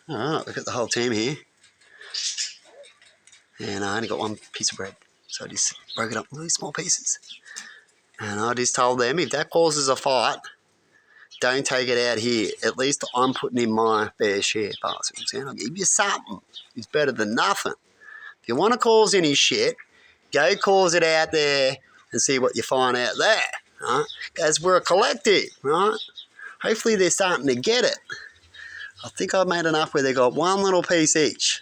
Alright, we've got the whole team here. And I only got one piece of bread. So I just broke it up in really small pieces. And I just told them, if that causes a fight, don't take it out here. At least I'm putting in my fair share, bastards. And I'll give you something. It's better than nothing. If you want to cause any shit, go cause it out there and see what you find out there. Right? Because we're a collective, right? Hopefully they're starting to get it. I think I've made enough where they got one little piece each.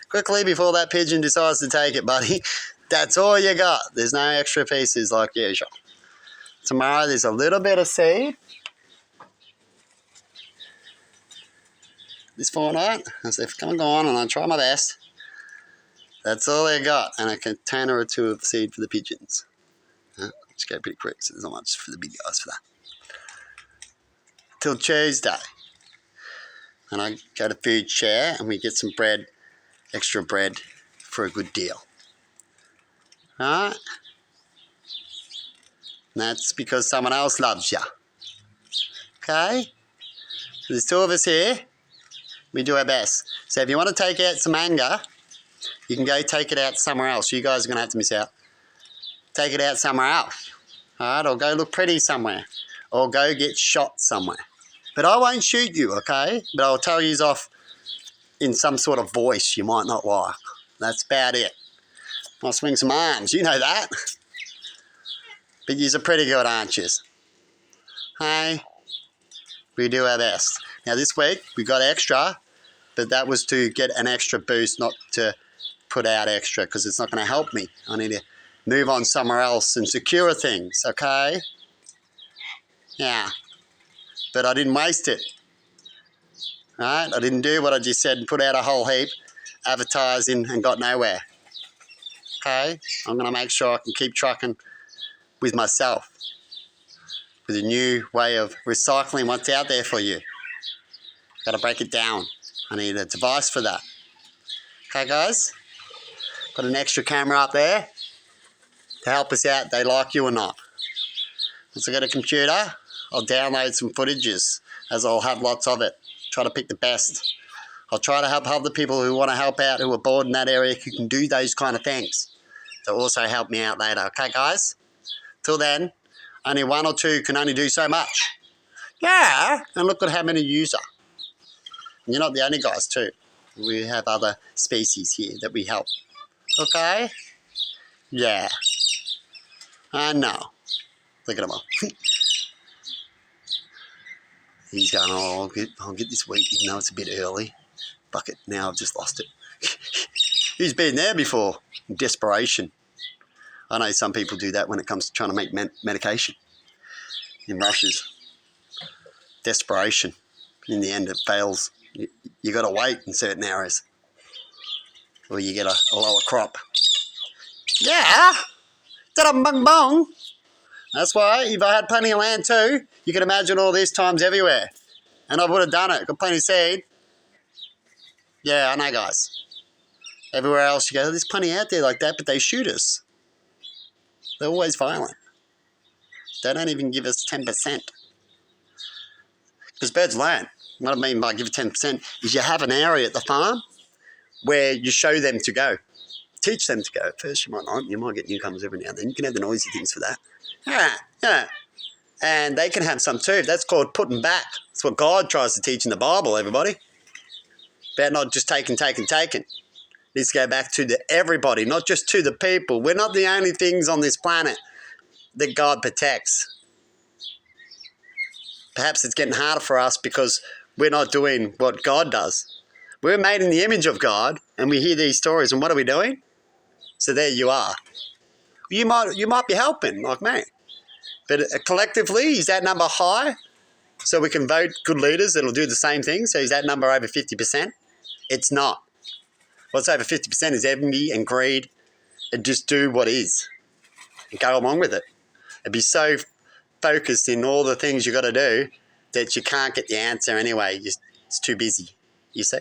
Quickly, before that pigeon decides to take it, buddy, that's all you got. There's no extra pieces like usual. Tomorrow there's a little bit of seed. This fortnight, as they've come and gone, and I try my best. That's all they got, and a container or two of seed for the pigeons. Just go pretty quick, so there's not much for the big guys for that. Till Tuesday. And I go to food share, and we get some bread, extra bread, for a good deal. Alright? And that's because someone else loves you. Okay? So there's two of us here. We do our best. So if you want to take out some anger, you can go take it out somewhere else. You guys are going to have to miss out. Take it out somewhere else. Alright? Or go look pretty somewhere. Or go get shot somewhere. But I won't shoot you, okay? But I'll tell you off in some sort of voice you might not like. That's about it. I'll swing some arms. You know that. But yous are pretty good, aren't yous? Hey? We do our best. Now this week, we got extra. But that was to get an extra boost, not to put out extra, because it's not going to help me. I need to move on somewhere else and secure things, okay? Yeah. But I didn't waste it. Right? I didn't do what I just said and put out a whole heap, advertising, and got nowhere. Okay? I'm going to make sure I can keep trucking with myself, with a new way of recycling what's out there for you. Got to break it down. I need a device for that. Okay, guys? Got an extra camera up there to help us out, they like you or not. Once I get a computer, I'll download some footages, as I'll have lots of it. Try to pick the best. I'll try to help other people who want to help out, who are bored in that area, who can do those kind of things. They'll also help me out later. Okay, guys? Till then, only one or two can only do so much. Yeah, and look at how many you are. And you're not the only guys too. We have other species here that we help. Okay? Yeah. I know. Look at him all. He's going, oh, I'll get this wheat, even though it's a bit early. Fuck it, now I've just lost it. He's been there before. Desperation. I know some people do that when it comes to trying to make medication. In rushes. Desperation. In the end, it fails. You got to wait in certain areas. Or you get a lower crop. Yeah! Ta-da-bung-bung! That's why, if I had plenty of land too, you can imagine all these times everywhere. And I would have done it. Got plenty of seed. Yeah, I know, guys. Everywhere else you go, there's plenty out there like that, but they shoot us. They're always violent. They don't even give us 10%. Because birds learn. What I mean by give 10% is you have an area at the farm where you show them to go. Teach them to go. At first you might not. You might get newcomers every now and then. You can have the noisy things for that. Yeah. And they can have some too. That's called putting back. That's what God tries to teach in the Bible, everybody. About not just taking. It needs to go back to everybody, not just to the people. We're not the only things on this planet that God protects. Perhaps it's getting harder for us because we're not doing what God does. We're made in the image of God, and we hear these stories, and what are we doing? So there you are. You might be helping, like me. But collectively, is that number high? So we can vote good leaders that'll do the same thing? So is that number over 50%? It's not. What's over 50% is envy and greed, and just do what is and go along with it. And be so focused in all the things you got to do that you can't get the answer anyway. It's too busy, you see.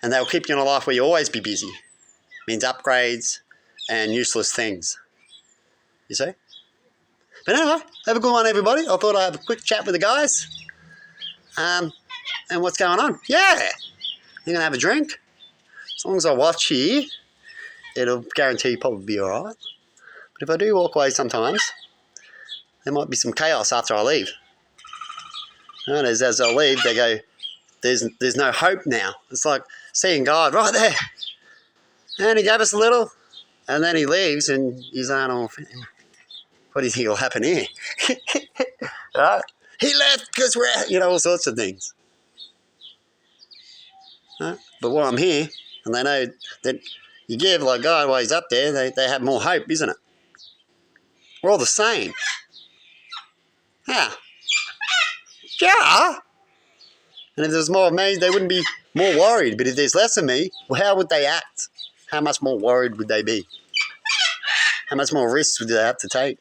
And they'll keep you in a life where you always be busy. It means upgrades and useless things, you see. But anyway, have a good one, everybody. I thought I'd have a quick chat with the guys. And what's going on? Yeah. You're going to have a drink? As long as I watch here, it'll guarantee you probably be all right. But if I do walk away sometimes, there might be some chaos after I leave. And as I leave, they go, there's no hope now. It's like seeing God right there. And he gave us a little, and then he leaves, and he's like, oh, what do you think will happen here? Right? He left because we're out, all sorts of things. Right? But while I'm here, and they know that you give like God while he's up there, they have more hope, isn't it? We're all the same. Yeah. Yeah. And if there's more of me, they wouldn't be more worried. But if there's less of me, well, how would they act? How much more worried would they be? How much more risks would they have to take?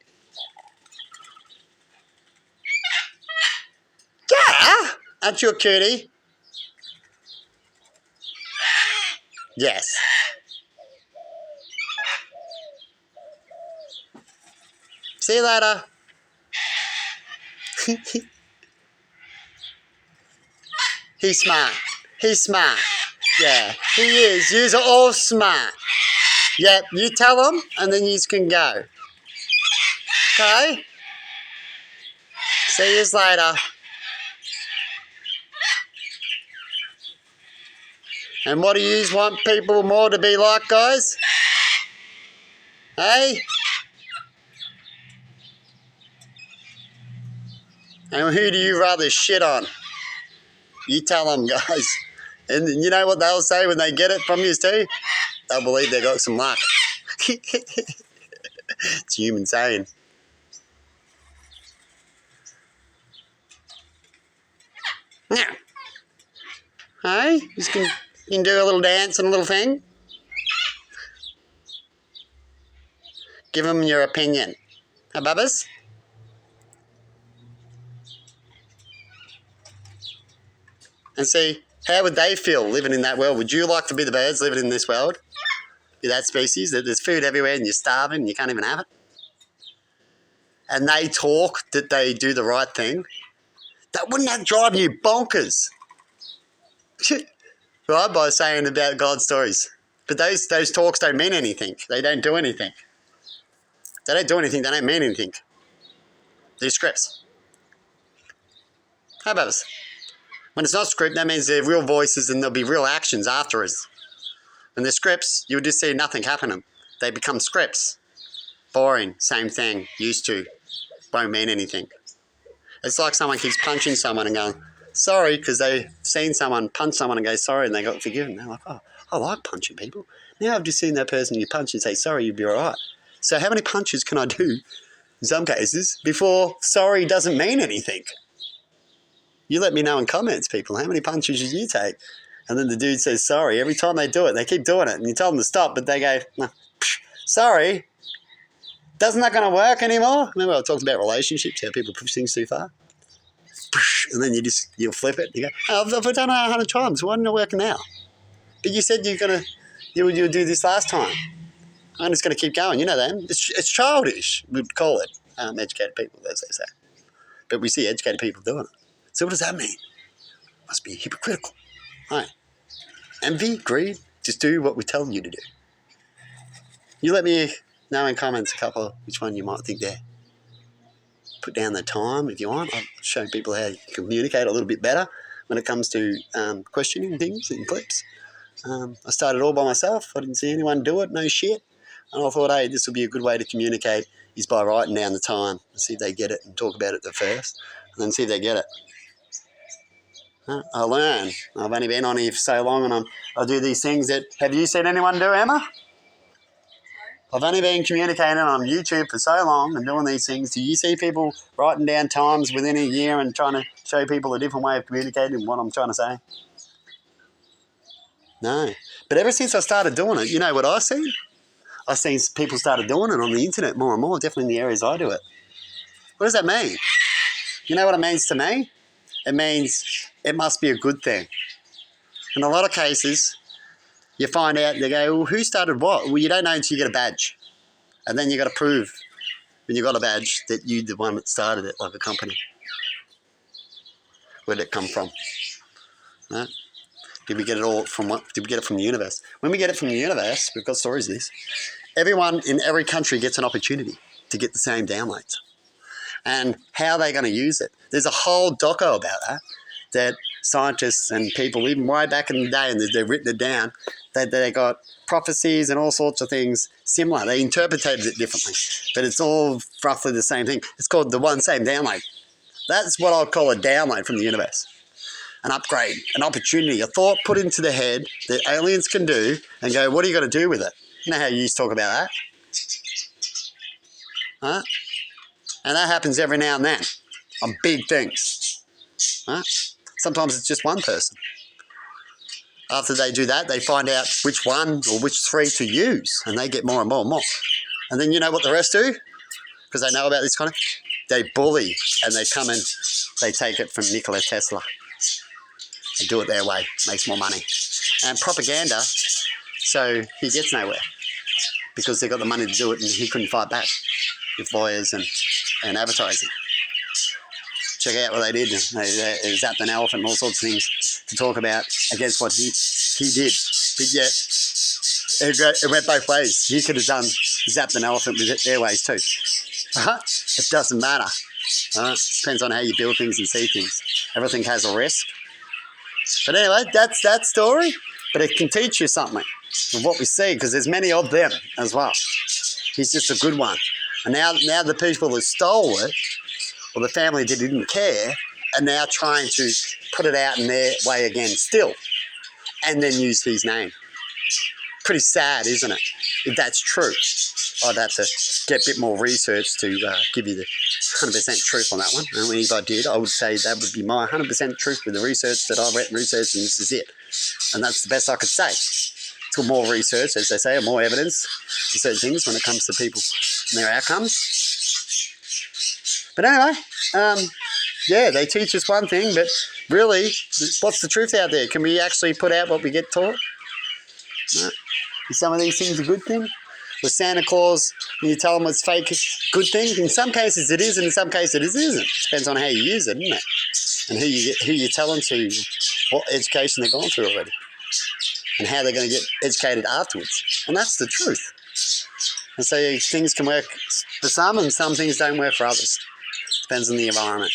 Yeah. Aren't you a cutie? Yes. See you later. He's smart. He's smart. Yeah, he is. Yous are all smart. Yep, you tell them and then yous can go. Okay? See yous later. And what do yous want people more to be like, guys? Hey? And who do you rather shit on? You tell them, guys. And you know what they'll say when they get it from you too? They'll believe they got some luck. It's human saying. Now, hey, you can do a little dance and a little thing. Give them your opinion. Huh, Bubbas? And see, how would they feel living in that world? Would you like to be the birds living in this world? Be that species that there's food everywhere and you're starving and you can't even have it? And they talk that they do the right thing? Wouldn't that drive you bonkers? Right, by saying about God's stories. But those talks don't mean anything. They don't do anything. They don't do anything. They don't mean anything. They're scripts. How about us? When it's not script, that means they're real voices and there'll be real actions after us. When they're scripts, you'll just see nothing happening. They become scripts. Boring, same thing, used to. Won't mean anything. It's like someone keeps punching someone and going, sorry, because they've seen someone punch someone and go sorry and they got forgiven. They're like, oh, I like punching people. Now I've just seen that person you punch and say sorry, you'll be all right. So how many punches can I do, in some cases, before sorry doesn't mean anything? You let me know in comments, people. How many punches did you take? And then the dude says sorry. Every time they do it, they keep doing it. And you tell them to stop, but they go, no, sorry. Doesn't that going to work anymore? Remember I talked about relationships, how people push things too far? And then you'll flip it. You go, oh, I've done it 100 times. Why isn't it working now? But you said you'll do this last time. I'm just going to keep going. You know that. It's childish, we'd call it. Educated people, as they say. But we see educated people doing it. So what does that mean? Must be hypocritical. Right. Envy, greed, just do what we tell you to do. You let me know in comments a couple which one you might think there. Put down the time if you want. I've shown people how you can communicate a little bit better when it comes to questioning things in clips. I started all by myself. I didn't see anyone do it, no shit. And I thought, hey, this would be a good way to communicate is by writing down the time and see if they get it and talk about it at first and then see if they get it. I learn. I've only been on here for so long and I do these things that... Have you seen anyone do, Emma? I've only been communicating on YouTube for so long and doing these things. Do you see people writing down times within a year and trying to show people a different way of communicating what I'm trying to say? No. But ever since I started doing it, you know what I've seen? I've seen people started doing it on the internet more and more, definitely in the areas I do it. What does that mean? You know what it means to me? It means it must be a good thing. In a lot of cases, you find out, they go, well, who started what? Well, you don't know until you get a badge. And then you got to prove, when you got a badge, that you're the one that started it, like a company. Where did it come from? No? Did we get it all from what? Did we get it from the universe? When we get it from the universe, we've got stories of this. Everyone in every country gets an opportunity to get the same downloads. And how are they going to use it? There's a whole doco about that scientists and people, even way back in the day, and they've written it down, that they got prophecies and all sorts of things similar. They interpreted it differently, but it's all roughly the same thing. It's called the one same download. That's what I'd call a download from the universe. An upgrade, an opportunity, a thought put into the head that aliens can do and go, what are you going to do with it? You know how you used to talk about that? Huh? And that happens every now and then on big things. Huh? Sometimes it's just one person. After they do that, they find out which one or which three to use, and they get more and more and more. And then you know what the rest do? Because they know about this kind of, they bully and they come and they take it from Nikola Tesla and do it their way, makes more money. And propaganda, so he gets nowhere because they got the money to do it and he couldn't fight back with lawyers and advertising. Check out what they did. They zapped an elephant and all sorts of things to talk about against what he did. But yet, it went both ways. He could have zapped an elephant with their ways too. It doesn't matter. Depends on how you build things and see things. Everything has a risk. But anyway, that's that story. But it can teach you something of what we see, because there's many of them as well. He's just a good one. And now the people that stole it, or the family that didn't care, are now trying to put it out in their way again still, and then use his name. Pretty sad, isn't it? If that's true. I'd have to get a bit more research to give you the 100% truth on that one. And if I did, I would say that would be my 100% truth with the research that I've read and researched, and this is it. And that's the best I could say. Till more research, as they say, or more evidence for certain things when it comes to people and their outcomes. But anyway, yeah, they teach us one thing, but really, what's the truth out there? Can we actually put out what we get taught? No. Is some of these things a good thing? With Santa Claus, when you tell them it's fake, good thing? In some cases it is, and in some cases it isn't. It depends on how you use it, doesn't it? And who you tell them to, what education they've gone through already, and how they're going to get educated afterwards. And that's the truth. And so things can work for some, and some things don't work for others. Depends on the environment.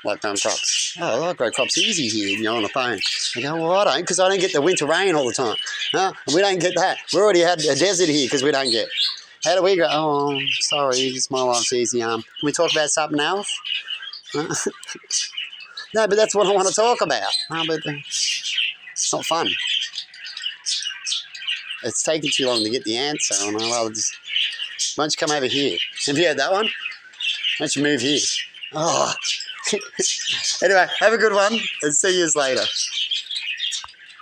Like growing crops. Oh, I grow crops easy here, and you're on the phone. I go, well, I don't, because I don't get the winter rain all the time. And we don't get that. We already had a desert here because we don't get. How do we go? Oh, sorry, my life's easy. Can we talk about something else? No, but that's what I want to talk about. But it's not fun. It's taking too long to get the answer, and I'd rather just, why don't you come over here? Have you heard that one? Why don't you move here? Oh. Anyway, have a good one, and see you later.